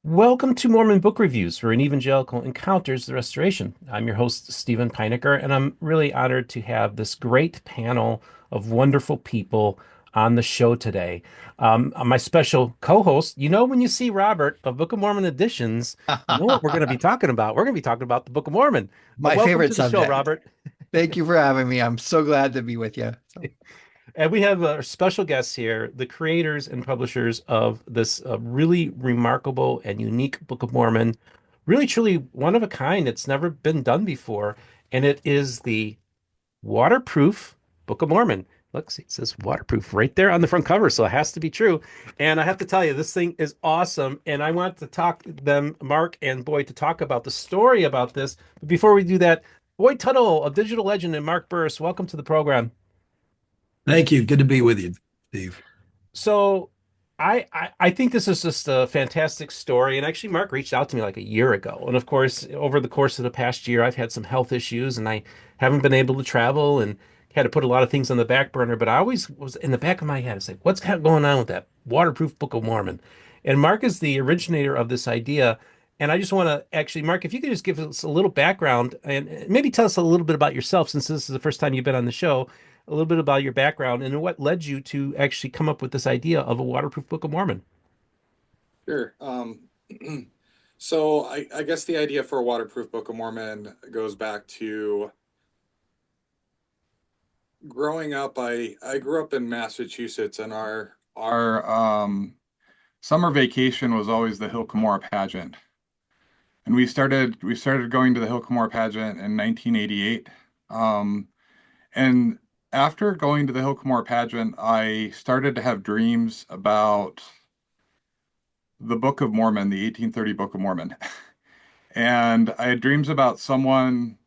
Welcome to Mormon Book Reviews, where an evangelical encounters the restoration. I'm your host, Stephen Peinecker, and I'm really honored to have this great panel of wonderful people on the show today. My special co-host, when you see Robert of Book of Mormon Editions, you know what we're going to be talking about. We're going to be talking about the Book of Mormon. My Welcome favorite to the show, subject. Robert. Thank you for having me. I'm so glad to be with you. And we have special guests here, the creators and publishers of this really remarkable and unique Book of Mormon, really truly one of a kind. It's never been done before. And it is the waterproof Book of Mormon. Look, see, it says waterproof right there on the front cover, so it has to be true. And I have to tell you, this thing is awesome. And I want to talk them, Mark and Boyd, to talk about the story about this. But before we do that, Boyd Tuttle, a digital legend, and Mark Burris, welcome to the program. Thank you. Good to be with you, Steve. So I think this is just a fantastic story. And actually, Mark reached out to me like a year ago. And of course, over the course of the past year, I've had some health issues and I haven't been able to travel and had to put a lot of things on the back burner. But I always was in the back of my head, it's like, what's going on with that waterproof Book of Mormon? And Mark is the originator of this idea. And I just want to actually, Mark, if you could just give us a little background and maybe tell us a little bit about yourself, since this is the first time you've been on the show, a little bit about your background and what led you to actually come up with this idea of a waterproof Book of Mormon. Sure. So I guess the idea for a waterproof Book of Mormon goes back to growing up. I grew up in Massachusetts, and our summer vacation was always the Hilcomora pageant. And we started going to the Hilcomora pageant in 1988. And after going to the Hilcomora pageant, I started to have dreams about the Book of Mormon, the 1830 Book of Mormon. And I had dreams about someone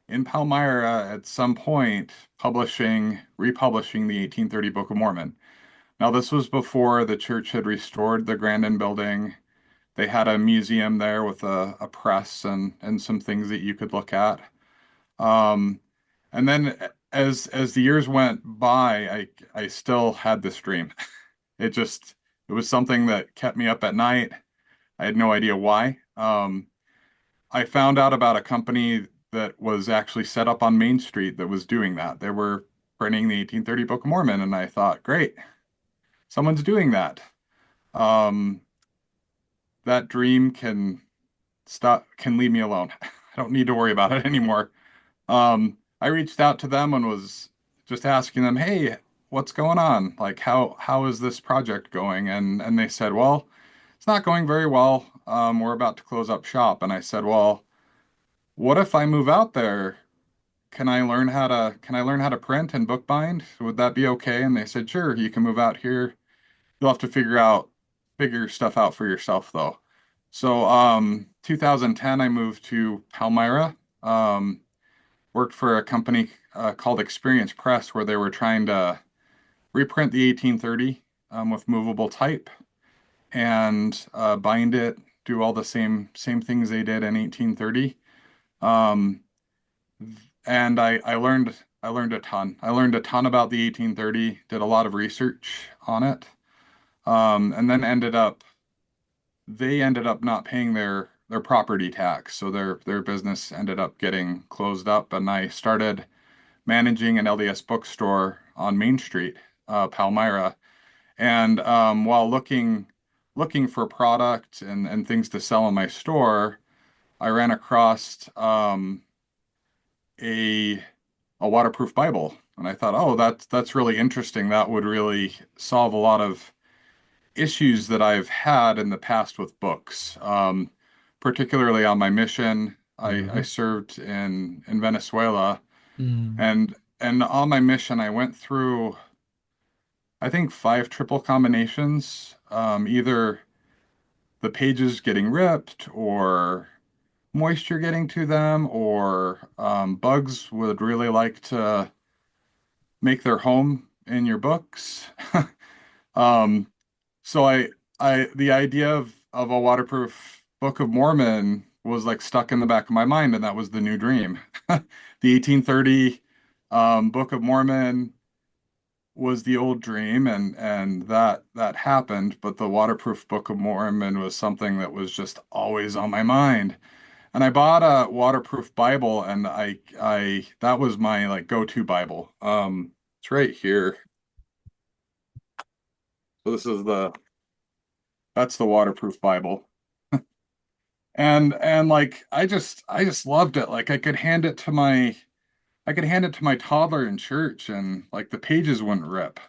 in Palmyra at some point republishing the 1830 Book of Mormon. Now, this was before the church had restored the Grandin building. They had a museum there with a press and some things that you could look at. Um, and then as the years went by, I still had this dream. It was something that kept me up at night. I had no idea why. I found out about a company that was actually set up on Main Street that was doing that. They were printing the 1830 Book of Mormon, and I thought, great, someone's doing that. Um, that dream can leave me alone. I don't need to worry about it anymore. I reached out to them and was just asking them, hey, what's going on? Like, how is this project going? And they said, well, it's not going very well. We're about to close up shop. And I said, well, what if I move out there? Can I learn how to print and bookbind? Would that be okay? And they said, sure, you can move out here. You'll have to figure stuff out for yourself though. So 2010 I moved to Palmyra. Worked for a company called Experience Press where they were trying to reprint the 1830 with movable type and bind it, do all the same things they did in 1830. Um, and I learned a ton. I learned a ton about the 1830, did a lot of research on it, and then they ended up not paying their property tax, so their business ended up getting closed up, and I started managing an LDS bookstore on Main Street, Palmyra, and while looking for product and things to sell in my store, I ran across a a waterproof Bible, and I thought, oh, that's really interesting. That would really solve a lot of issues that I've had in the past with books, particularly on my mission. I Mhm. served in Venezuela, Mm. and on my mission, I went through I think five triple combinations, either the pages getting ripped or moisture getting to them, or bugs would really like to make their home in your books. Um, so the idea of a waterproof Book of Mormon was like stuck in the back of my mind, and that was the new dream. The 1830 Book of Mormon was the old dream, and that happened, but the waterproof Book of Mormon was something that was just always on my mind. And I bought a waterproof Bible, and I that was my like go-to Bible. It's right here. So this is that's the waterproof Bible. And like I just loved it. Like I could hand it to my toddler in church, and like the pages wouldn't rip.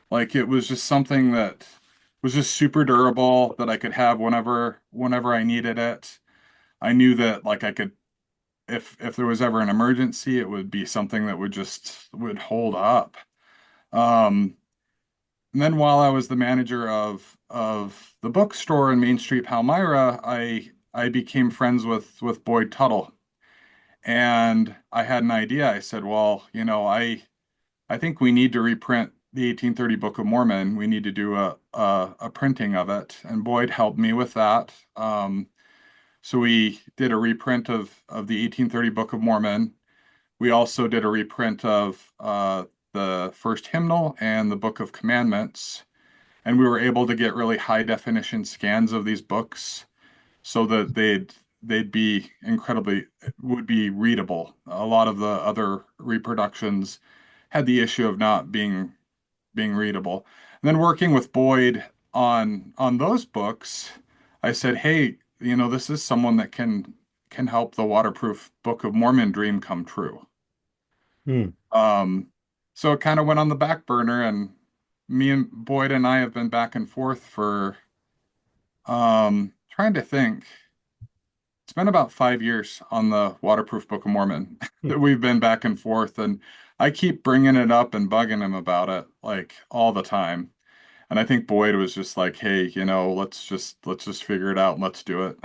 Like it was just something that was just super durable that I could have whenever I needed it. I knew that like I could, if there was ever an emergency, it would be something that would hold up. Um, and then while I was the manager of the bookstore in Main Street, Palmyra, I became friends with Boyd Tuttle, and I had an idea. I said, well, I think we need to reprint the 1830 Book of Mormon. We need to do a printing of it, and Boyd helped me with that. So we did a reprint of the 1830 Book of Mormon. We also did a reprint of the first hymnal and the Book of Commandments, and we were able to get really high definition scans of these books so that they'd be incredibly would be readable. A lot of the other reproductions had the issue of not being readable. And then working with Boyd on those books, I said, "Hey, this is someone that can help the waterproof Book of Mormon dream come true." Hmm. So it kind of went on the back burner, and me and Boyd and I have been back and forth for trying to think. It's been about 5 years on the Waterproof Book of Mormon that we've been back and forth, and I keep bringing it up and bugging him about it like all the time. And I think Boyd was just like, "Hey, let's just figure it out and let's do it."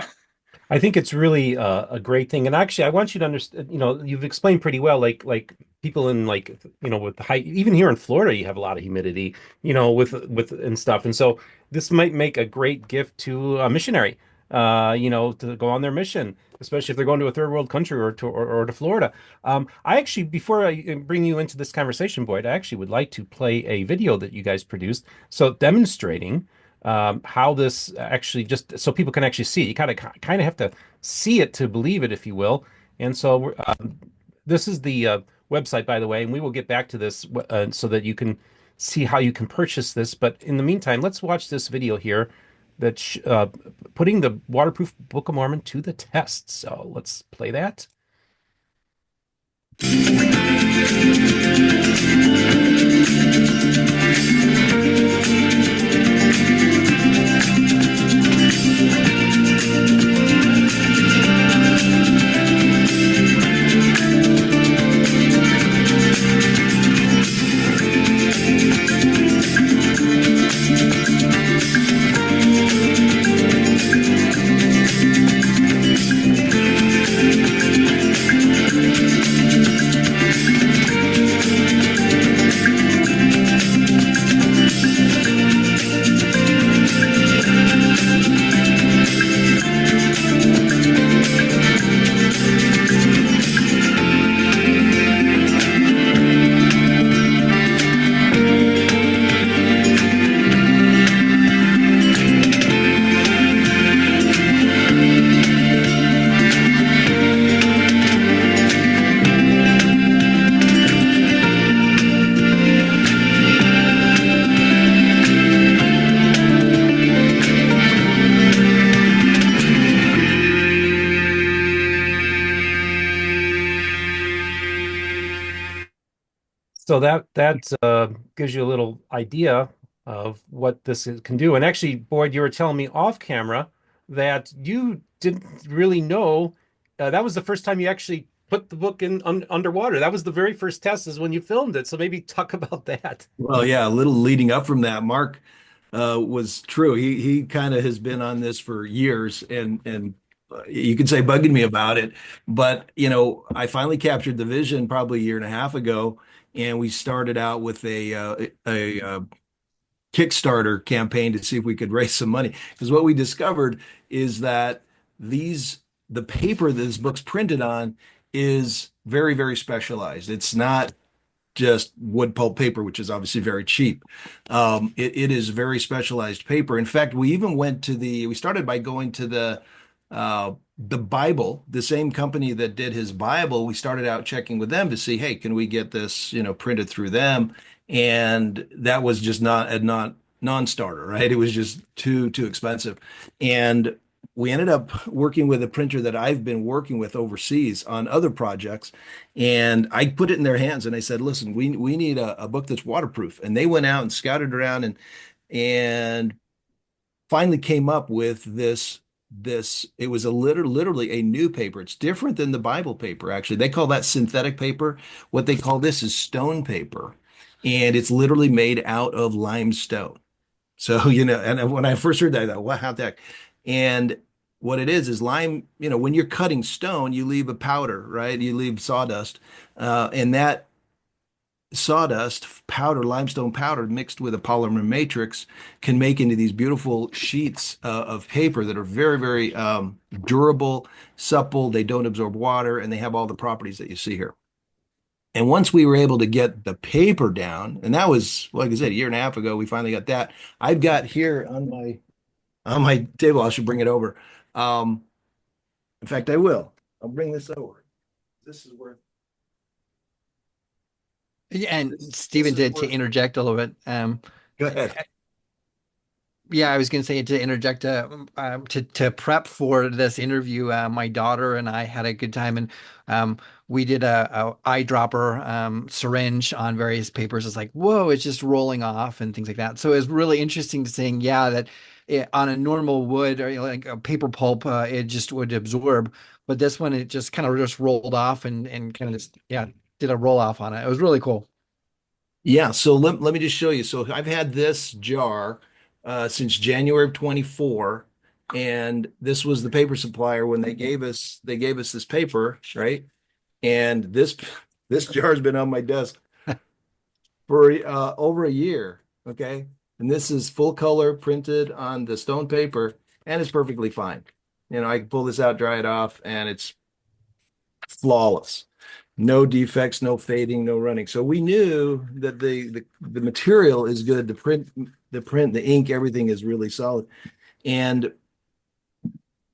I think it's really a great thing. And actually, I want you to understand, you've explained pretty well, like people in like, with the high, even here in Florida, you have a lot of humidity, with and stuff. And so this might make a great gift to a missionary, to go on their mission, especially if they're going to a third world country or to Florida. I actually, before I bring you into this conversation, Boyd, I actually would like to play a video that you guys produced. So demonstrating how this actually just so people can actually see. You kind of have to see it to believe it, if you will. And so this is the website, by the way, and we will get back to this so that you can see how you can purchase this. But in the meantime, let's watch this video here that's putting the waterproof Book of Mormon to the test. So let's play that. So that gives you a little idea of what can do. And actually, Boyd, you were telling me off camera that you didn't really know that was the first time you actually put the book in underwater. That was the very first test is when you filmed it. So maybe talk about that. Well, yeah, a little leading up from that, Mark was true. He kind of has been on this for years, and you could say bugging me about it. But I finally captured the vision probably a year and a half ago, and we started out with a Kickstarter campaign to see if we could raise some money. Because what we discovered is that the paper that this book's printed on is very, very specialized. It's not just wood pulp paper, which is obviously very cheap. It is very specialized paper. In fact, we started by going to the Bible, the same company that did his Bible. We started out checking with them to see, hey, can we get this, printed through them? And that was just not non-starter, right? It was just too expensive. And we ended up working with a printer that I've been working with overseas on other projects. And I put it in their hands and I said, listen, we need a book that's waterproof. And they went out and scouted around and finally came up with this. It was literally a new paper. It's different than the Bible paper, actually. They call that synthetic paper. What they call this is stone paper. And it's literally made out of limestone. So, and when I first heard that, I thought, wow, how the heck? And what it is lime, when you're cutting stone, you leave a powder, right? You leave sawdust. And that sawdust powder, limestone powder mixed with a polymer matrix can make into these beautiful sheets of paper that are very, very durable, supple. They don't absorb water, and they have all the properties that you see here. And once we were able to get the paper down, and that was, like I said, a year and a half ago, we finally got that. I've got here on my table. I should bring it over. Um, in fact, I will. I'll bring this over. This is where Yeah, and this Stephen, is to where. interject a little bit, Go ahead. yeah, I was going to say, to interject, to prep for this interview, my daughter and I had a good time, and we did a eyedropper syringe on various papers. It's like, whoa, it's just rolling off and things like that. So it was really interesting to seeing, yeah, that on a normal wood or like a paper pulp, it just would absorb, but this one it just kind of just rolled off and kind of just, yeah, did a roll off on it. It was really cool. Yeah, so let me just show you. So I've had this jar since January of 24, and this was the paper supplier when they gave us this paper, right? And this jar's been on my desk for over a year, okay? And this is full color printed on the stone paper, and it's perfectly fine. I can pull this out, dry it off, and it's flawless. No defects, no fading, no running. So we knew that the material is good. The ink, everything is really solid. And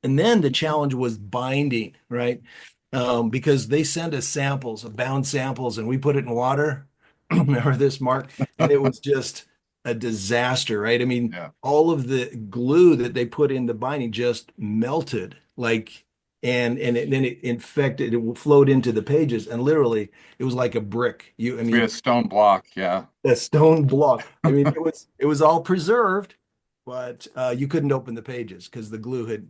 and then the challenge was binding, right? Because they send us samples, bound samples, and we put it in water. Remember this, Mark? And it was just a disaster, right? I mean, Yeah. all of the glue that they put in the binding just melted, like, then it infected, it flowed into the pages, and literally it was like a brick. I We mean, had stone block. Yeah. a stone block. I mean, it was all preserved, but you couldn't open the pages because the glue had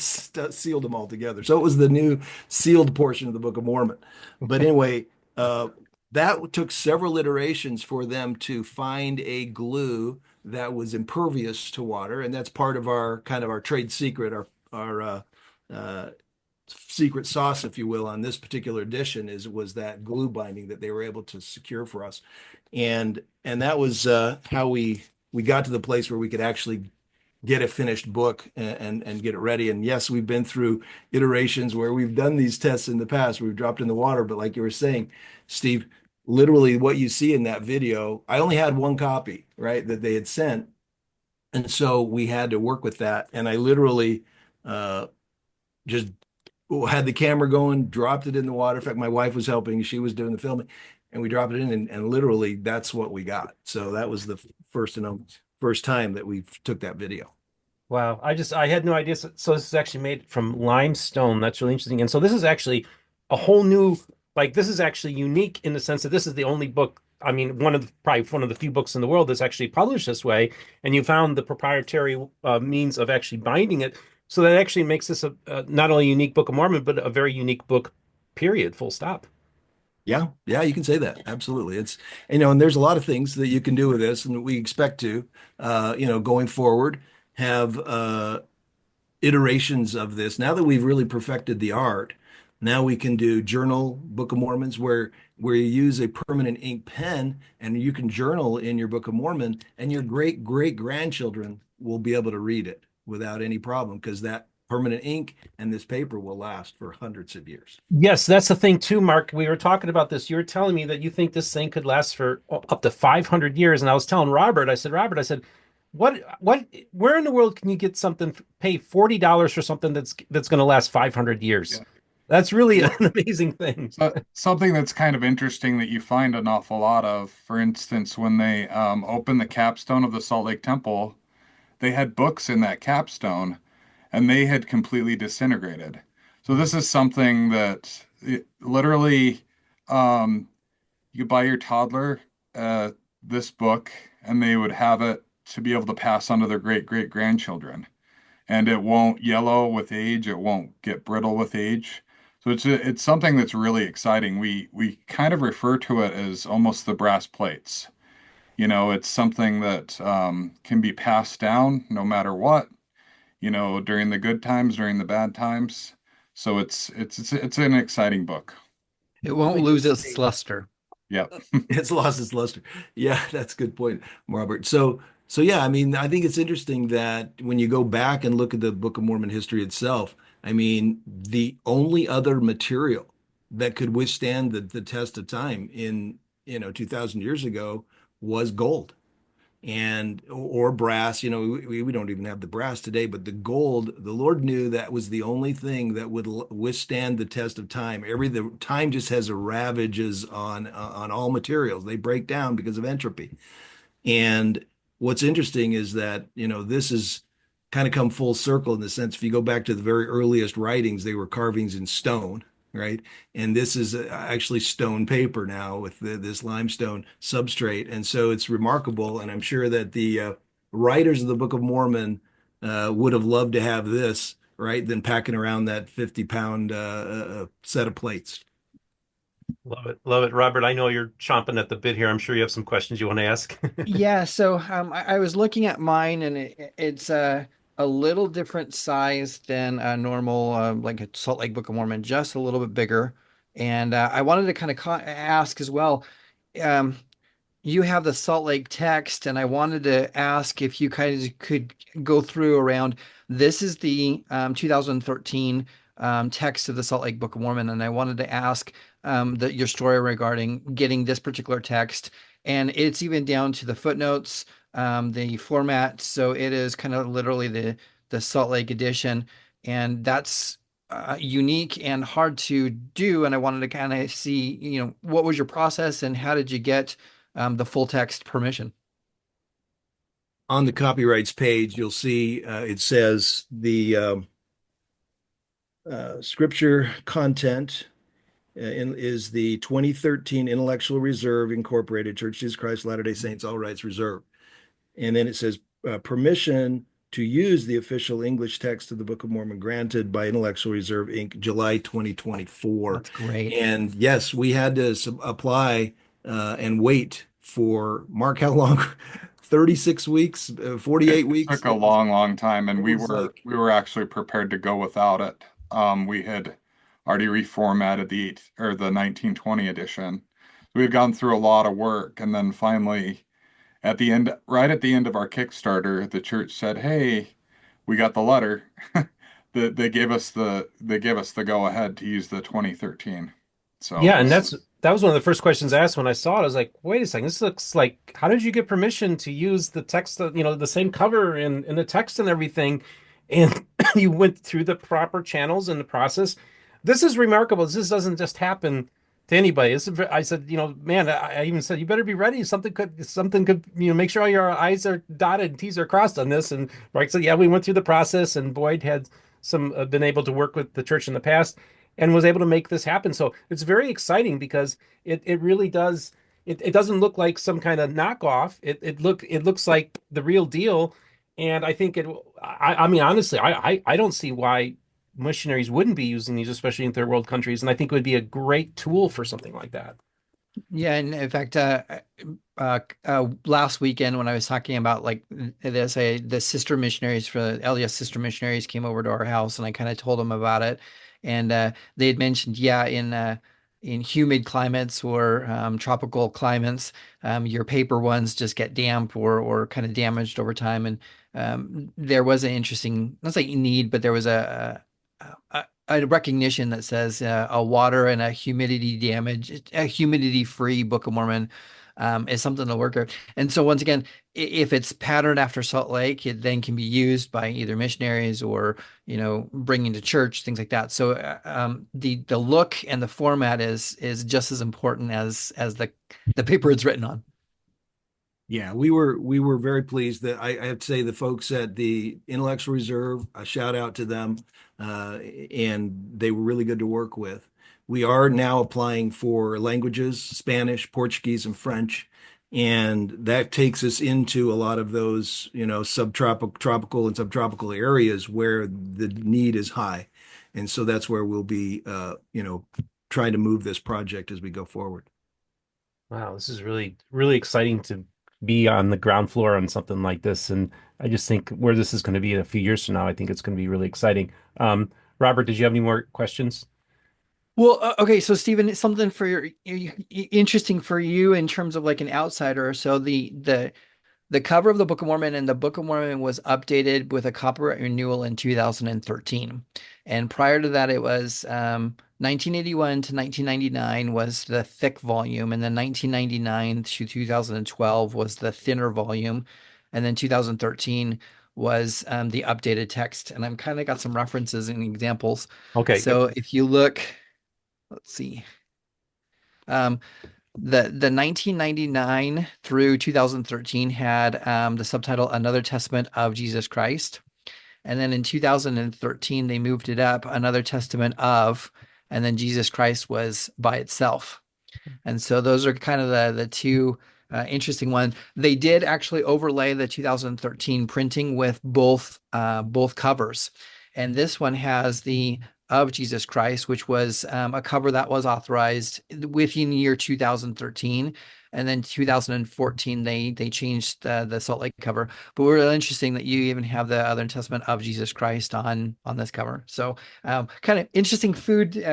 sealed them all together. So it was the new sealed portion of the Book of Mormon. But anyway, uh, that took several iterations for them to find a glue that was impervious to water, and that's part of our kind of our trade secret, our uh, secret sauce, if you will, on this particular edition was that glue binding that they were able to secure for us, and that was how we got to the place where we could actually get a finished book and get it ready. And yes, we've been through iterations where we've done these tests in the past. We've dropped in the water, but like you were saying, Steve, literally what you see in that video, I only had one copy, right, that they had sent. And so we had to work with that. And I literally uh, just had the camera going, dropped it in the water. In fact, my wife was helping. She was doing the filming. And we dropped it in, and literally that's what we got. So that was the first time that we took that video. Wow, I had no idea. So this is actually made from limestone. That's really interesting. And so this is actually a whole new, like this is actually unique in the sense that this is the only book, I mean, probably one of the few books in the world that's actually published this way. And you found the proprietary means of actually binding it. So that actually makes this a not only a unique Book of Mormon, but a very unique book, period, full stop. Yeah, yeah, you can say that. Absolutely. And there's a lot of things that you can do with this, and we expect to, going forward, have iterations of this. Now that we've really perfected the art, now we can do journal Book of Mormons where you use a permanent ink pen and you can journal in your Book of Mormon, and your great great grandchildren will be able to read it without any problem because permanent ink, and this paper will last for hundreds of years. Yes, that's the thing too, Mark. We were talking about this. You were telling me that you think this thing could last for up to 500 years. And I was telling Robert, Robert, I said, where in the world can you get something, pay $40 for something that's going to last 500 years? Yeah. That's really an Well, amazing thing. something that's kind of interesting that you find an awful lot of, for instance, when they opened the capstone of the Salt Lake Temple, they had books in that capstone and they had completely disintegrated. So this is something that literally you could buy your toddler this book and they would have it to be able to pass on to their great great grandchildren. And it won't yellow with age, it won't get brittle with age. So it's something that's really exciting. We kind of refer to it as almost the brass plates. It's something that can be passed down no matter what, during the good times, during the bad times. So it's an exciting book. It won't lose its luster. Yeah. It's lost its luster. Yeah, that's a good point, Robert. So yeah, I mean, I think it's interesting that when you go back and look at the Book of Mormon history itself, I mean, the only other material that could withstand the test of time in, 2000 years ago was gold and or brass. We don't even have the brass today, but the gold, the Lord knew that was the only thing that would withstand the test of time. The time just has a ravages on all materials. They break down because of entropy. And what's interesting is that, this is kind of come full circle in the sense, if you go back to the very earliest writings, they were carvings in stone, right? And this is actually stone paper now with this limestone substrate. And so it's remarkable. And I'm sure that the writers of the Book of Mormon would have loved to have this, right, than packing around that 50-pound set of plates. Love it. Love it. Robert, I know you're chomping at the bit here. I'm sure you have some questions you want to ask. Yeah, so I was looking at mine, and it's a little different size than a normal, like a Salt Lake Book of Mormon, just a little bit bigger. And I wanted to kind of ask as well. Um, you have the Salt Lake text, and I wanted to ask if you kind of could go through around. This is the 2013 text of the Salt Lake Book of Mormon, and I wanted to ask your story regarding getting this particular text, and it's even down to the footnotes, the format. So it is kind of literally the Salt Lake edition, and that's unique and hard to do. And I wanted to kind of see, what was your process and how did you get the full text permission? On the copyrights page, you'll see it says the scripture content is the 2013 Intellectual Reserve Incorporated, Church of Jesus Christ Latter-day Saints, all rights reserved. And then it says permission to use the official English text of the Book of Mormon granted by Intellectual Reserve Inc., July 2024. That's great. And yes, we had to apply and wait for, Mark, how long? 36 weeks, 48 It weeks. took a long, long time, and It we was were like, we were actually prepared to go without it. We had already reformatted the 1920 edition. We had gone through a lot of work, and then finally, right at the end of our Kickstarter, the church said, "Hey, we got the letter." They gave us the go ahead to use the 2013. So Yeah, and this is that was one of the first questions I asked when I saw it. I was like, wait a second, this looks like, how did you get permission to use the text, the same cover and the text and everything? And you went through the proper channels in the process. This is remarkable. This doesn't just happen to anybody. I said, man, I even said, you better be ready. Something could, make sure all your I's are dotted and T's are crossed on this. And Mark said, yeah, we went through the process, and Boyd had been able to work with the church in the past and was able to make this happen. So it's very exciting because it really does. It doesn't look like some kind of knockoff. It looks like the real deal. And I think I mean, honestly, I don't see why missionaries wouldn't be using these, especially in third world countries. And I think it would be a great tool for something like that. Yeah, and in fact, last weekend when I was talking about like the sister missionaries for LDS sister missionaries came over to our house, and I kind of told them about it, and they had mentioned, yeah, in humid climates or tropical climates, your paper ones just get damp or kind of damaged over time. And there was an interesting, not say need, but there was a recognition that says a water and a humidity damage, a humidity-free Book of Mormon is something to work out. And so once again, if it's patterned after Salt Lake, it then can be used by either missionaries or bringing to church, things like that. So the look and the format is just as important as the paper it's written on. Yeah, we were very pleased that I have to say the folks at the Intellectual Reserve, a shout out to them, and they were really good to work with. We are now applying for languages, Spanish, Portuguese, and French, and that takes us into a lot of those, subtropical, tropical, and subtropical areas where the need is high, and so that's where we'll be, trying to move this project as we go forward. Wow, this is really, really exciting to be on the ground floor on something like this. And I just think where this is going to be in a few years from now, I think it's going to be really exciting. Robert, did you have any more questions? Well, okay, so Stephen, it's something for interesting for you in terms of like an outsider. So the cover of the Book of Mormon and the Book of Mormon was updated with a copyright renewal in 2013. And prior to that, it was 1981 to 1999 was the thick volume, and then 1999 to 2012 was the thinner volume, and then 2013 was the updated text. And I'm kind of got some references and examples. Okay, good. So if you look, let's see. Um, the 1999 through 2013 had the subtitle Another Testament of Jesus Christ. And then in 2013, they moved it up, Another Testament of, and then Jesus Christ was by itself. And so those are kind of the two interesting ones. They did actually overlay the 2013 printing with both covers, and this one has the of Jesus Christ, which was a cover that was authorized within the year 2013. And then 2014, they changed the Salt Lake cover. But we're really interesting that you even have the Other Testament of Jesus Christ on this cover. So kind of interesting food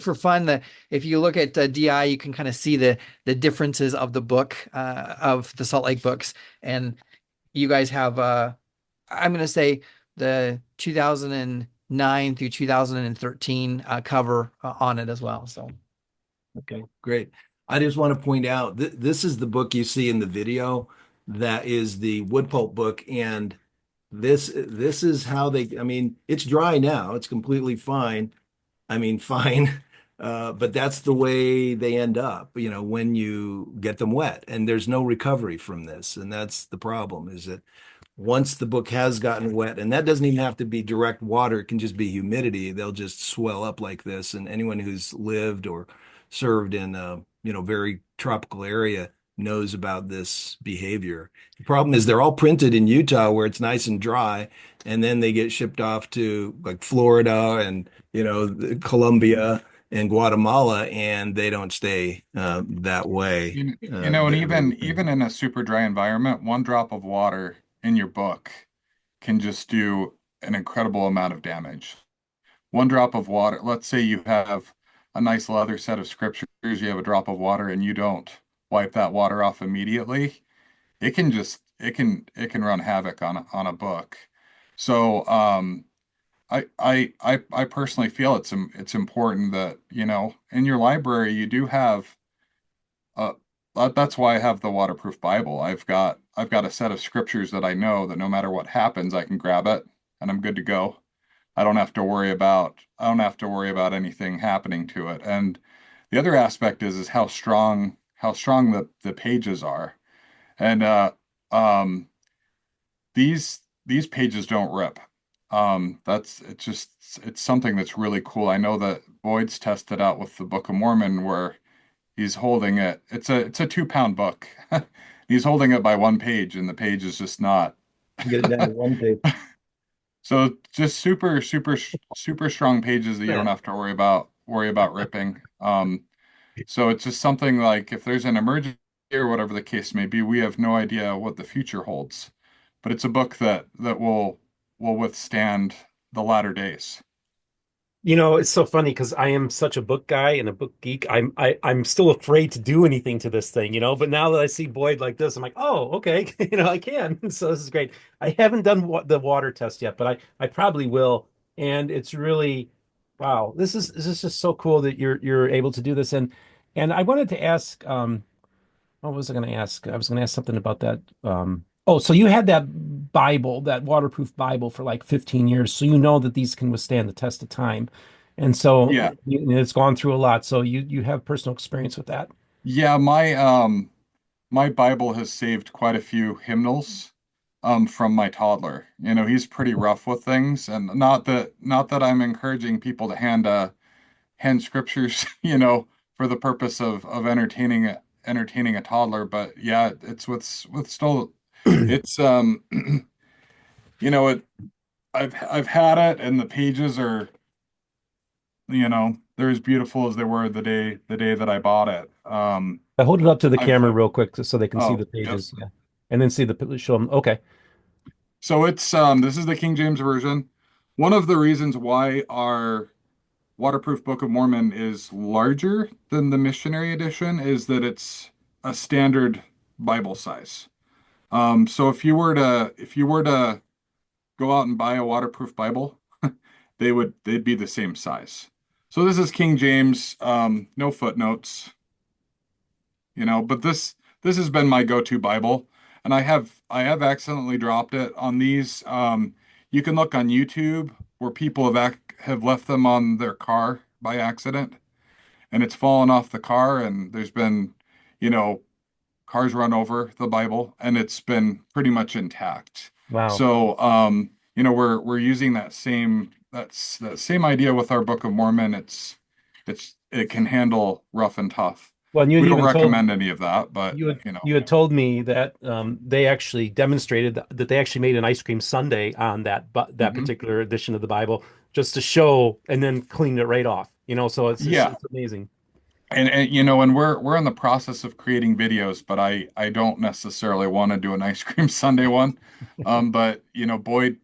for fun. That if you look at DI, you can kind of see the differences of the book of the Salt Lake books, and you guys have I'm going to say the 2009 through 2013 cover on it as well. So Okay, great. I just want to point out th this is the book you see in the video. That is the wood pulp book, and this is how they. I mean, it's dry now. It's completely fine. I mean, fine. But that's the way they end up, when you get them wet, and there's no recovery from this. And that's the problem, is that once the book has gotten wet, and that doesn't even have to be direct water, it can just be humidity, they'll just swell up like this. And anyone who's lived or served in a, very tropical area knows about this behavior. The problem is they're all printed in Utah where it's nice and dry, and then they get shipped off to like Florida and, Colombia and Guatemala, and they don't stay that way. And even in a super dry environment, one drop of water in your book can just do an incredible amount of damage. One drop of water, let's say you have a nice leather set of scriptures, you have a drop of water and you don't wipe that water off immediately, it can run havoc on a book. So I personally feel it's important that, in your library you do have that's why I have the waterproof Bible. I've got a set of scriptures that I know that no matter what happens, I can grab it and I'm good to go. I don't have to worry about anything happening to it. And the other aspect is how strong the pages are. And um these pages don't rip. It's something that's really cool. I know that Boyd's tested out with the Book of Mormon where he's holding it. It's a 2 pound book. He's holding it by one page, and the page is just not. Get it down to one page. So just super, super, super strong pages that you don't have to worry about ripping. So it's just something like if there's an emergency or whatever the case may be, we have no idea what the future holds. But it's a book that will withstand the latter days. It's so funny because I am such a book guy and a book geek. I'm still afraid to do anything to this thing, but now that I see Boyd like this, I'm like, oh, okay, I can. So this is great. I haven't done the water test yet, but I probably will. And it's really, wow, this is just so cool that you're able to do this. And I wanted to ask, what was I going to ask? I was going to ask something about that. Oh, so you had that Bible, that waterproof Bible for like 15 years, so you know that these can withstand the test of time. And so Yeah. it's gone through a lot. So you have personal experience with that. Yeah, my Bible has saved quite a few hymnals from my toddler. He's pretty rough with things, and not that I'm encouraging people to hand scriptures, for the purpose of entertaining a toddler, but yeah, it's with still it's it I've had it, and the pages are, they're as beautiful as they were the day that I bought it. I hold it up to the I've camera real quick so they can see the Oh, yep. pages. Yeah. And then see show them. Okay. So this is the King James version. One of the reasons why our waterproof Book of Mormon is larger than the missionary edition is that it's a standard Bible size. So if you were to go out and buy a waterproof Bible, they'd be the same size. So this is King James, no footnotes, but this has been my go-to Bible, and I have accidentally dropped it on these. You can look on YouTube where people have left them on their car by accident, and it's fallen off the car, and there's been, you know, cars run over the Bible, and it's been pretty much intact. Wow. So, we're using that same idea with our Book of Mormon. It can handle rough and tough. Well, and you We had don't even told recommend any of that, but you had told me that they actually demonstrated that they actually made an ice cream sundae on that mhm. particular edition of the Bible just to show, and then cleaned it right off. So it's just Yeah. it's amazing. And we're in the process of creating videos, but I don't necessarily want to do an ice cream sundae one. But Boyd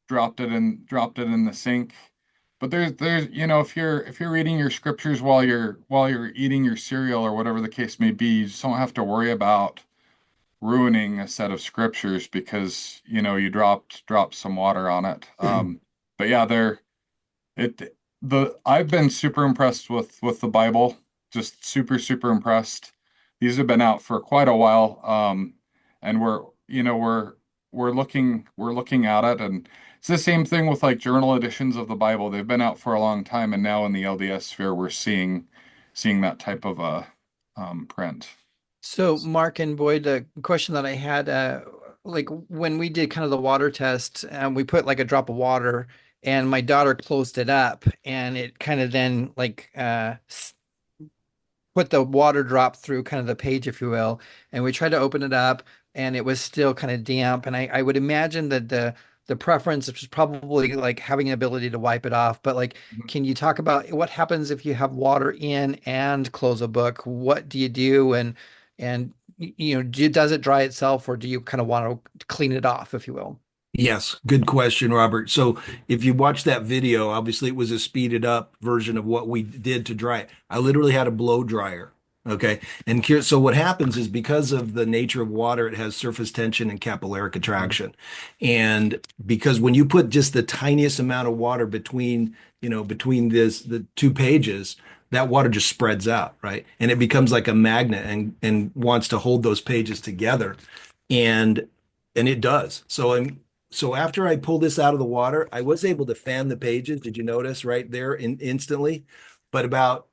dropped it in the sink. But there's if you're reading your scriptures while you're eating your cereal or whatever the case may be, you just don't have to worry about ruining a set of scriptures because you dropped some water on it. But yeah, it the I've been super impressed with the Bible, just super super impressed. These have been out for quite a while, and we're looking at it, and it's the same thing with like journal editions of the Bible. They've been out for a long time, and now in the LDS sphere, we're seeing that type of a print. So, Mark and Boyd, the question that I had, like when we did kind of the water test, we put like a drop of water, and my daughter closed it up, and it kind of then like put the water drop through kind of the page, if you will. And we tried to open it up, and it was still kind of damp. And I would imagine that the preference was probably like having an ability to wipe it off. But like, can you talk about what happens if you have water in and close a book? What do you do? And does it dry itself, or do you kind of want to clean it off, if you will? Yes, good question, Robert. So if you watch that video, obviously it was a speeded up version of what we did to dry it. I literally had a blow dryer. Okay. And so what happens is because of the nature of water, it has surface tension and capillary contraction. And because when you put just the tiniest amount of water between the two pages, that water just spreads out, right? And it becomes like a magnet and wants to hold those pages together. And and it does. So after I pulled this out of the water, I was able to fan the pages. Did you notice right there instantly? But about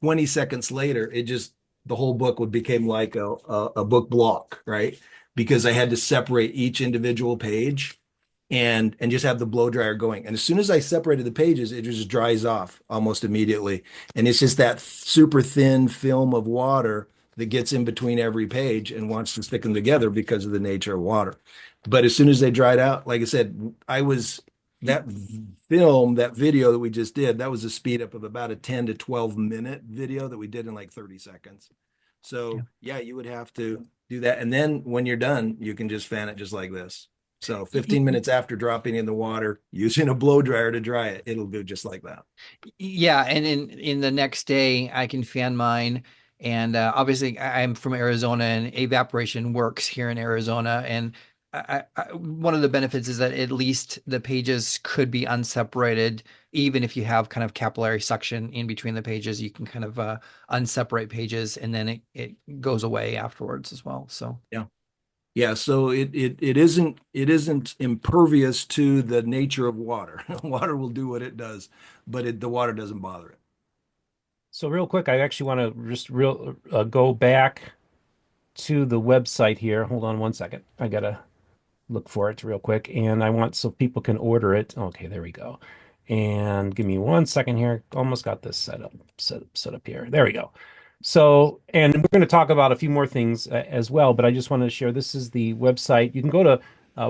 20 seconds later, the whole book would became like a book block, right? Because I had to separate each individual page and just have the blow dryer going. And as soon as I separated the pages, it just dries off almost immediately. And it's just that super thin film of water that gets in between every page and wants to stick them together because of the nature of water. But as soon as they dried out, like I said, that that video that we just did, that was a speed up of about a 10 to 12-minute video that we did in like 30 seconds. Yeah. So yeah, you would have to do that. And then when you're done, you can just fan it just like this. So 15 minutes after dropping in the water, using a blow dryer to dry it, it'll do just like that. Yeah, and in the next day I can fan mine, and obviously I'm from Arizona, and evaporation works here in Arizona, and one of the benefits is that at least the pages could be unseparated, even if you have kind of capillary suction in between the pages, you can kind of unseparate pages, and then it goes away afterwards as well. So. Yeah. Yeah, so it isn't impervious to the nature of water. Water will do what it does, but the water doesn't bother it. So real quick, I actually want to just real go back to the website here. Hold on one second. I gotta look for it real quick, and I want so people can order it. Okay, there we go. And give me one second here. Almost got this set up here. There we go. So, and we're going to talk about a few more things as well, but I just wanted to share this is the website. You can go to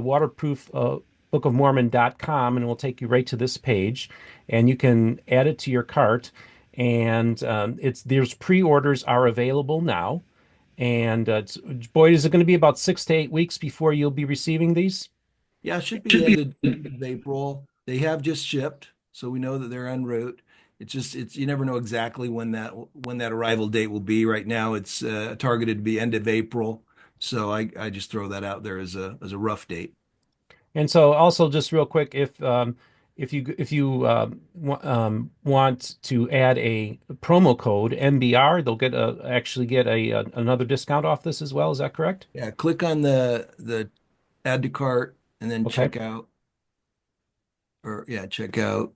waterproof bookofmormon.com and it will take you right to this page, and you can add it to your cart. And there's pre-orders are available now. And boy, is it going to be about 6 to 8 weeks before you'll be receiving these? Yeah, it should be the end of April. They have just shipped, so we know that they're en route. It's you never know exactly when that arrival date will be. Right now, it's targeted to be end of April. So I just throw that out there as a rough date. And so, also, just real quick, if you want to add a promo code MBR, they'll actually get another discount off this as well. Is that correct? Yeah, click on the add to cart and then Okay. check out, or yeah, check out.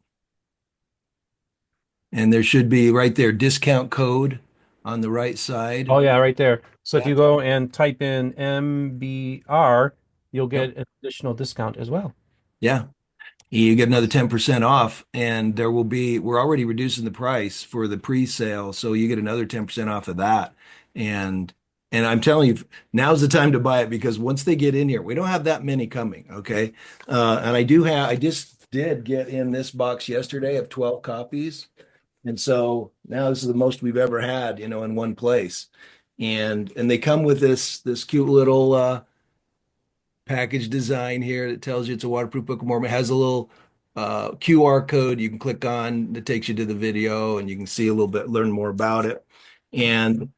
And there should be right there discount code on the right Oh side. yeah, right there. So if you That, go and type in MBR, you'll yep. get an additional discount as well. Yeah. You get another 10% off, and we're already reducing the price for the pre-sale, so you get another 10% off of that. And and I'm telling you, now's the time to buy it because once they get in here, we don't have that many coming, okay? And I just did get in this box yesterday of 12 copies. And so now this is the most we've ever had, in one place. And they come with this cute little package design here that tells you it's a waterproof Book of Mormon. It has a little QR code you can click on that takes you to the video and you can see a little bit, learn more about it. And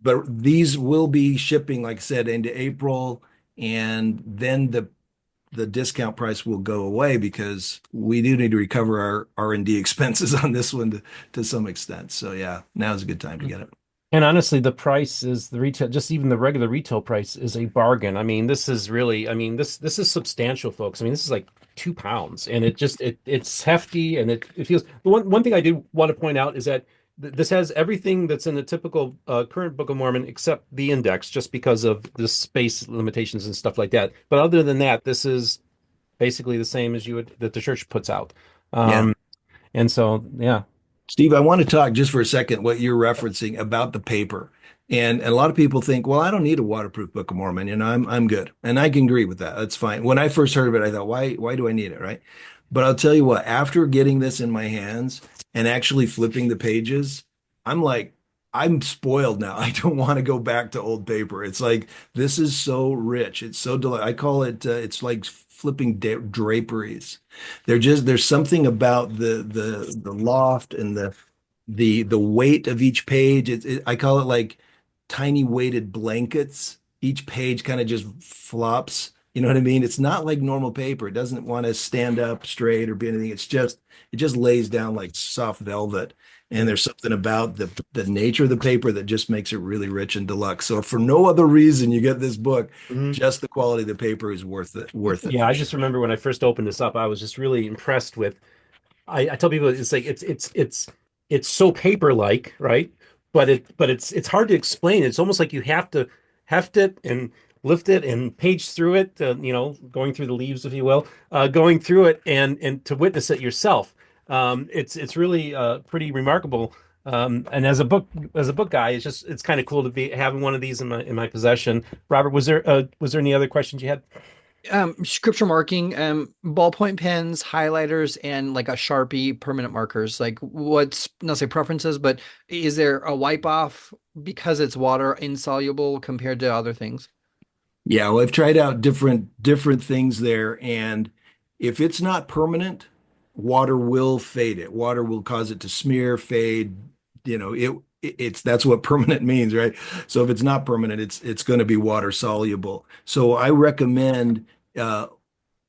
but these will be shipping, like I said, into April, and then the discount price will go away because we do need to recover our R&D expenses on this one to some extent. So yeah, now's a good time to get it. And honestly, the price is the retail, just even the regular retail price is a bargain. I mean, this is really, I mean, this is substantial, folks. I mean, this is like 2 pounds, and it's hefty, and it feels. The one thing I did want to point out is that this has everything that's in the typical current Book of Mormon except the index, just because of the space limitations and stuff like that. But other than that, this is basically the same as that the church puts out. Yeah. Um, and so, yeah. Steve, I want to talk just for a second what you're referencing about the paper. And a lot of people think, well, I don't need a waterproof Book of Mormon. I'm good. And I can agree with that. That's fine. When I first heard of it, I thought, why do I need it, right? But I'll tell you what, after getting this in my hands and actually flipping the pages, I'm like, I'm spoiled now. I don't want to go back to old paper. It's like this is so rich. It's so delightful. I call it it's like flipping draperies. There's something about the loft and the weight of each page. I call it like tiny weighted blankets. Each page kind of just flops. You know what I mean? It's not like normal paper. It doesn't want to stand up straight or be anything. It just lays down like soft velvet. And there's something about the nature of the paper that just makes it really rich and deluxe. So if for no other reason you get this book, just the quality of the paper is worth it Yeah, for I sure. just remember when I first opened this up, I was just really impressed with. I tell people it's like it's so paper-like, right? But it's hard to explain. It's almost like you have to heft it and lift it and page through it, going through the leaves, if you will, going through it and to witness it yourself. It's really pretty remarkable. And as a book guy, it's kind of cool to be having one of these in my possession. Robert, was there any other questions you had? Scripture marking, ballpoint pens, highlighters, and like a Sharpie permanent markers. Like what's not say preferences, but is there a wipe off because it's water insoluble compared to other things? Yeah, well, I've tried out different things there, and if it's not permanent, water will fade it. Water will cause it to smear, fade. It's that's what permanent means, right? So if it's not permanent, it's going to be water soluble. So I recommend uh,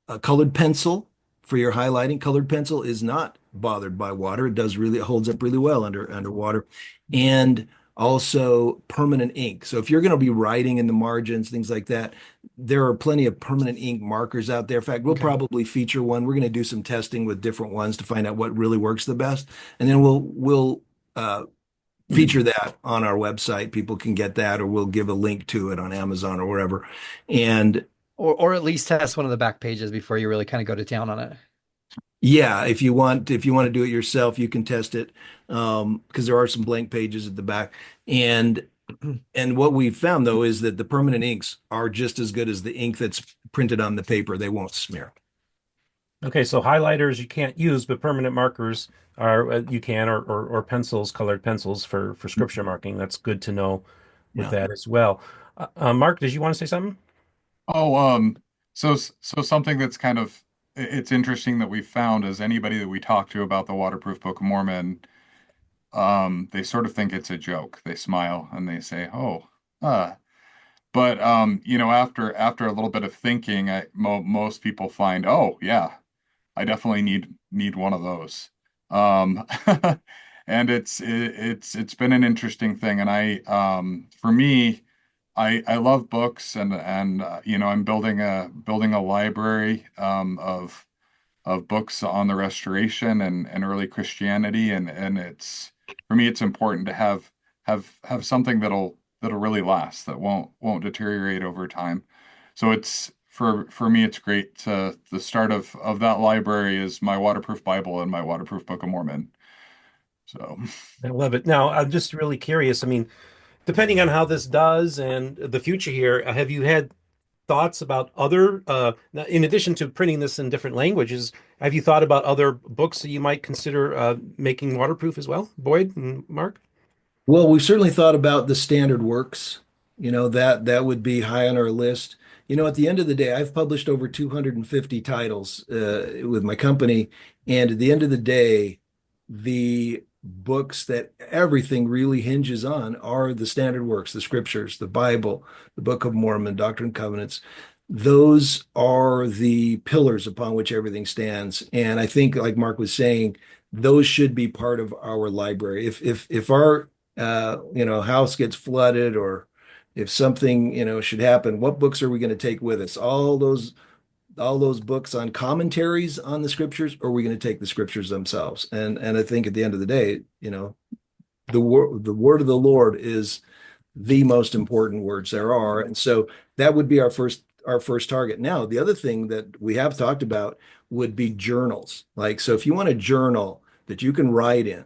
a colored pencil for your highlighting. Colored pencil is not bothered by water. It holds up really well underwater. And also permanent ink. So if you're going to be writing in the margins, things like that, there are plenty of permanent ink markers out there. In fact, we'll Okay. probably feature one. We're going to do some testing with different ones to find out what really works the best. And then we'll feature that on our website. People can get that, or we'll give a link to it on Amazon or wherever. And Or at least test one of the back pages before you really kind of go to town on it. yeah, if you want to do it yourself, you can test it because there are some blank pages at the back. And and what we found though is that the permanent inks are just as good as the ink that's printed on the paper. They won't smear. Okay, so highlighters you can't use, but permanent markers are you can, or pencils, colored pencils for scripture marking. That's good to know with Yeah. that as well. Mark, did you want to say something? Oh, so something that's kind of it's interesting that we found is anybody that we talk to about the Waterproof Book of Mormon, they sort of think it's a joke. They smile and they say, "Oh, uh." But after a little bit of thinking, most people find, "Oh, yeah, I definitely need one of those." Um, and it's been an interesting thing, and for me. I love books and I'm building a library of books on the Restoration and early Christianity and it's for me it's important to have something that'll really last that won't deteriorate over time. So it's for me it's great to the start of that library is my waterproof Bible and my waterproof Book of Mormon. So I love it. Now, I'm just really curious. I mean, depending on how this does and the future here, have you had thoughts about other, in addition to printing this in different languages, have you thought about other books that you might consider making waterproof as well, Boyd and Mark? Well, we've certainly thought about the standard works. That would be high on our list. At the end of the day, I've published over 250 titles with my company, and at the end of the day, the books that everything really hinges on are the standard works, the scriptures, the Bible, the Book of Mormon, Doctrine and Covenants. Those are the pillars upon which everything stands. And I think, like Mark was saying, those should be part of our library. If our house gets flooded or if something, should happen, what books are we going to take with us? All those books on commentaries on the scriptures, or are we going to take the scriptures themselves? And I think at the end of the day, the word of the Lord is the most important words there are. And so that would be our first target. Now, the other thing that we have talked about would be journals. Like, so if you want a journal that you can write in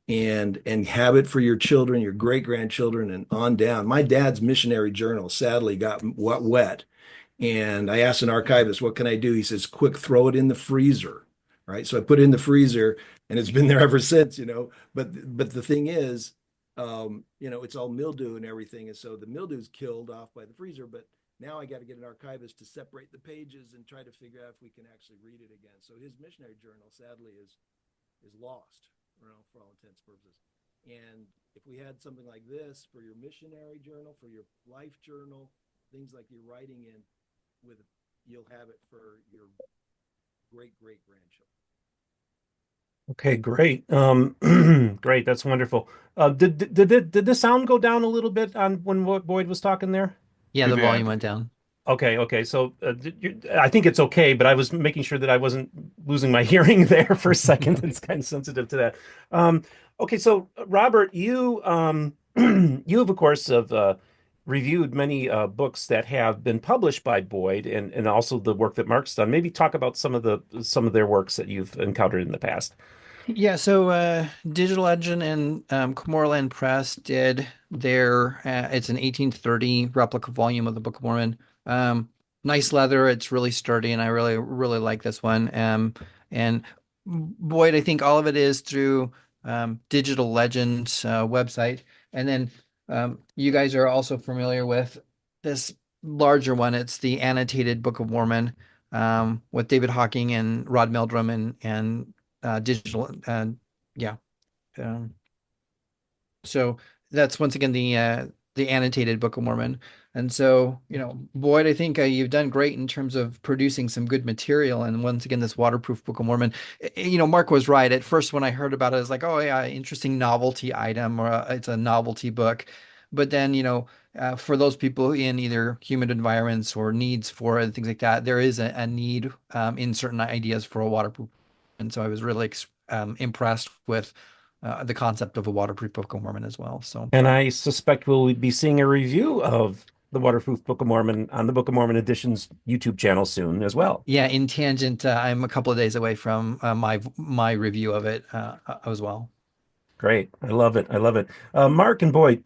and have it for your children, your great grandchildren, and on down. My dad's missionary journal sadly got wet. And I asked an archivist, what can I do? He says, quick, throw it in the freezer. Right. So I put it in the freezer and it's been there ever since. But the thing is, it's all mildew and everything. And so the mildew's killed off by the freezer. But now I got to get an archivist to separate the pages and try to figure out if we can actually read it again. So his missionary journal, sadly, is lost, for all intents and purposes. And if we had something like this for your missionary journal, for your life journal, things like you're writing in, with you'll have it for your great great grandchildren. Okay, great. Great. That's wonderful. Did the sound go down a little bit on when Boyd was talking there? Yeah, it the volume did. went down. Okay, okay. So I think it's okay, but I was making sure that I wasn't losing my hearing there for a second. It's kind of sensitive to that. Um, okay, so Robert, you you have of course have reviewed many books that have been published by Boyd and also the work that Mark's done. Maybe talk about some of their works that you've encountered in the past. Yeah, so Digital Legend and Cumberland Press did it's an 1830 replica volume of the Book of Mormon. Nice leather, it's really sturdy, and I really, really like this one. And Boyd, I think all of it is through Digital Legend's website. And then you guys are also familiar with this larger one. It's the annotated Book of Mormon, with David Hawking and Rod Meldrum and digital. Yeah. Um, so that's once again the annotated Book of Mormon. And so, Boyd, I think you've done great in terms of producing some good material. And once again, this waterproof Book of Mormon, Mark was right. At first, when I heard about it, I was like, oh yeah, interesting novelty item, or it's a novelty book. But then, for those people in either humid environments or needs for it, things like that, there is a need in certain ideas for a waterproof. And so I was really impressed with the concept of a waterproof Book of Mormon as well. So And I suspect we'll be seeing a review of the Waterproof Book of Mormon on the Book of Mormon Edition's YouTube channel soon as well. yeah, in tangent, I'm a couple of days away from my review of it as well. Great. I love it. I love it. Mark and Boyd,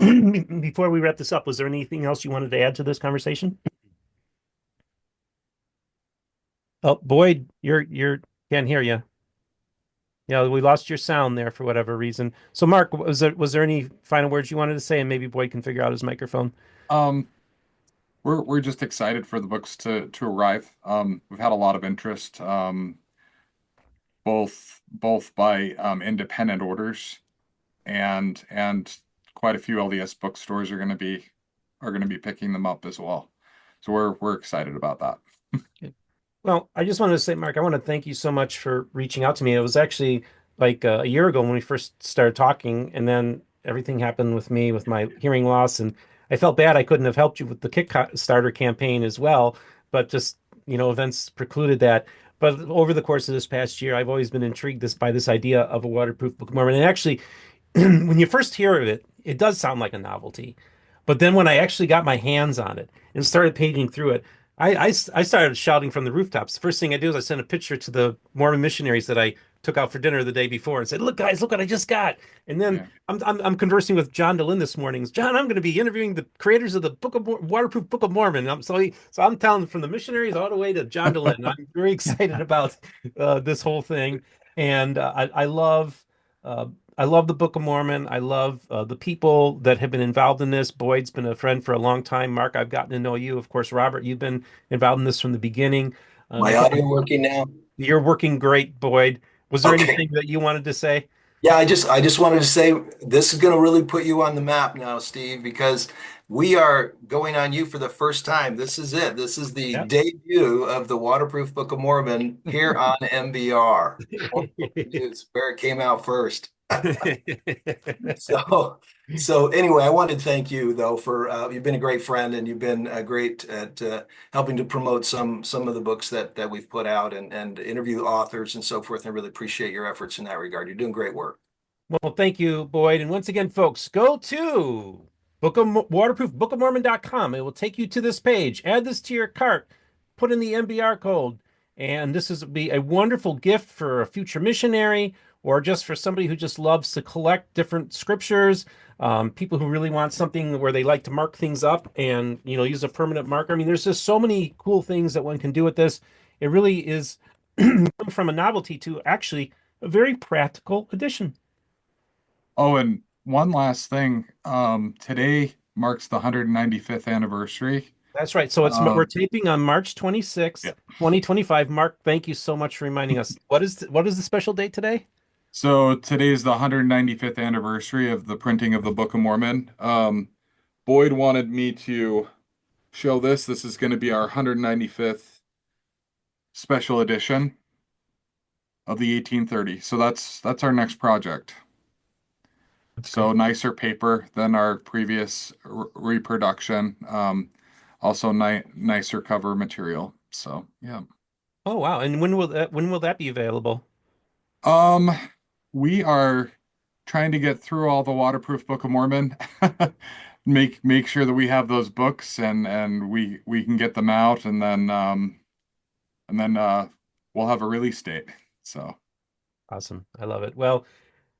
before we wrap this up, was there anything else you wanted to add to this conversation? Oh, Boyd, you're can't hear you. Yeah, we lost your sound there for whatever reason. So, Mark, was there any final words you wanted to say, and maybe Boyd can figure out his microphone? Um, we're just excited for the books to arrive. We've had a lot of interest, both by independent orders and quite a few LDS bookstores are going to be picking them up as well. So we're excited about that. Well, I just wanted to say, Mark, I want to thank you so much for reaching out to me. It was actually like a year ago when we first started talking, and then everything happened with me with my hearing loss, and I felt bad I couldn't have helped you with the Kickstarter campaign as well, but just, events precluded that. But over the course of this past year, I've always been intrigued by this idea of a waterproof Book of Mormon. And actually, when you first hear of it, it does sound like a novelty. But then when I actually got my hands on it and started paging through it, I started shouting from the rooftops. The first thing I do is I sent a picture to the Mormon missionaries that I took out for dinner the day before and said, "Look, guys, look what I just got." And then Yeah, I'm conversing with John DeLynn this morning. John, I'm going to be interviewing the creators of the Waterproof Book of Mormon. So I'm telling from the missionaries all the way to John DeLynn. I'm very excited about this whole thing, and uh, I love the Book of Mormon. I love the people that have been involved in this. Boyd's been a friend for a long time. Mark, I've gotten to know you. Of course, Robert, you've been involved in this from the beginning. My audio working now? You're working great, Boyd. Was there Okay. anything that you wanted to say? Yeah, I just wanted to say this is going to really put you on the map now, Steve, because we are going on you for the first time. This is it. This is the Yeah. debut of the Waterproof Book of Mormon here on MBR, Mormon Book Reviews, where it came out first. So, so anyway, I wanted to thank you though for you've been a great friend and you've been great at helping to promote some of the books that we've put out and interview authors and so forth. I really appreciate your efforts in that regard. You're doing great work. Well, thank you, Boyd. And once again, folks, go to waterproofbookofmormon.com. It will take you to this page. Add this to your cart, put in the MBR code, and this is be a wonderful gift for a future missionary or just for somebody who just loves to collect different scriptures. People who really want something where they like to mark things up and use a permanent marker. I mean, there's just so many cool things that one can do with this. It really is from a novelty to actually a very practical addition. Oh, and one last thing. Today marks the 195th anniversary. That's right. So we're Um, taping on March yeah. 26th, 2025. Mark, thank you so much for reminding us. What is the special date today? So today is the 195th anniversary of the printing of the Book of Mormon. Boyd wanted me to show this. This is going to be our 195th special edition of the 1830. So that's our next project. That's So great. nicer paper than our previous reproduction. Also nicer cover material. So yeah. Oh wow. And when will that be available? Um, we are trying to get through all the waterproof Book of Mormon. Make sure that we have those books and we can get them out and then we'll have a release date. So Awesome. I love it. Well,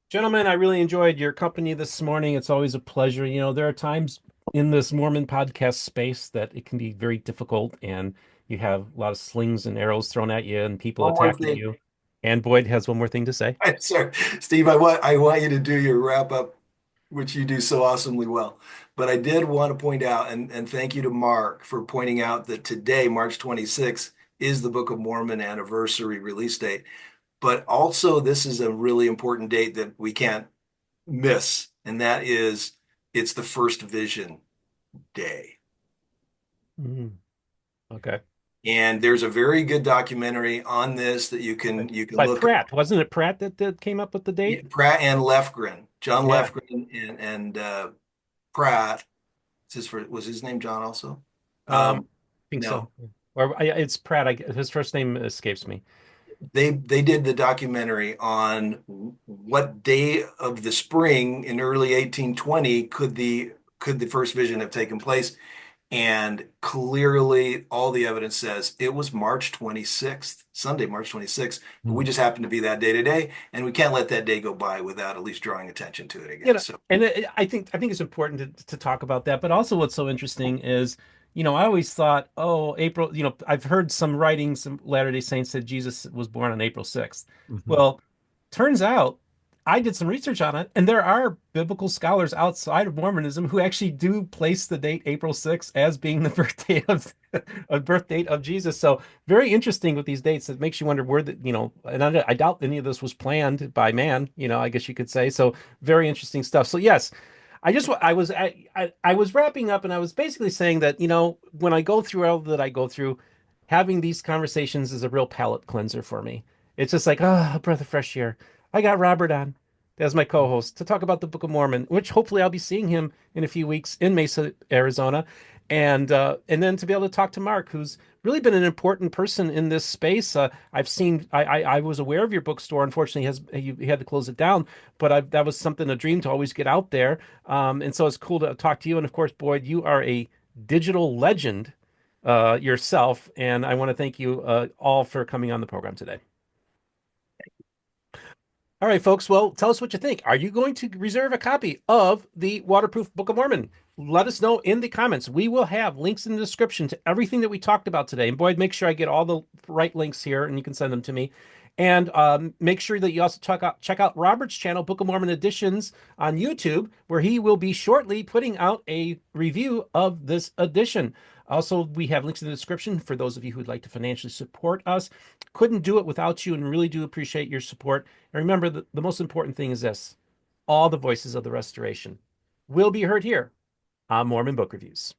gentlemen, I really enjoyed your company this morning. It's always a pleasure. There are times in this Mormon podcast space that it can be very difficult and you have a lot of slings and arrows thrown at you and people One more attacking thing. you. And Boyd has one more thing to say. Sorry, Steve, I want you to do your wrap up. which you do so awesomely well. But I did want to point out, and thank you to Mark for pointing out that today, March 26th, is the Book of Mormon anniversary release date. But also, this is a really important date that we can't miss, and that is it's the first vision day. Mm, okay. And there's a very good documentary on this that Okay. you can By look Pratt. Wasn't it Pratt that came up with the date? at. Pratt and Lefgren, John Yeah. Lefgren and Pratt. Was his name John also? I think so. No, Or it's Pratt. His first name escapes me. they did the documentary on what day of the spring in early 1820 could the first vision have taken place. And clearly, all the evidence says it was March 26th, Sunday, March 26th. But we Mm. just happen to be that day today, and we can't let that day go by without at least drawing attention to it You again. know, So, and I think it's important to talk about that. But also, what's so interesting is, I always thought, oh, April. I've heard some writings, some Latter-day Saints said Jesus was born on April 6th. Mhm. Well, turns out I did some research on it, and there are biblical scholars outside of Mormonism who actually do place the date April 6th as being the birthday of a birth date of Jesus. So very interesting with these dates. It makes you wonder where and I doubt any of this was planned by man, I guess you could say. So very interesting stuff. So yes, I was wrapping up and I was basically saying that, when I go through all that I go through, having these conversations is a real palate cleanser for me. It's just like, a breath of fresh air. I got Robert on as my co-host to talk about the Book of Mormon, which hopefully I'll be seeing him in a few weeks in Mesa, Arizona. And then to be able to talk to Mark, who's really been an important person in this space. I was aware of your bookstore. Unfortunately, he had to close it down, but that was something, a dream to always get out there. And so it's cool to talk to you. And of course, Boyd, you are a digital legend yourself. And I want to thank you all for coming on the program today. All right, folks. Well, tell us what you think. Are you going to reserve a copy of the Waterproof Book of Mormon? Let us know in the comments. We will have links in the description to everything that we talked about today. And Boyd, make sure I get all the right links here and you can send them to me. And make sure that you also check out Robert's channel, Book of Mormon Editions, on YouTube, where he will be shortly putting out a review of this edition. Also, we have links in the description for those of you who'd like to financially support us. Couldn't do it without you and really do appreciate your support. And remember, the most important thing is this: all the voices of the restoration will be heard here on Mormon Book Reviews.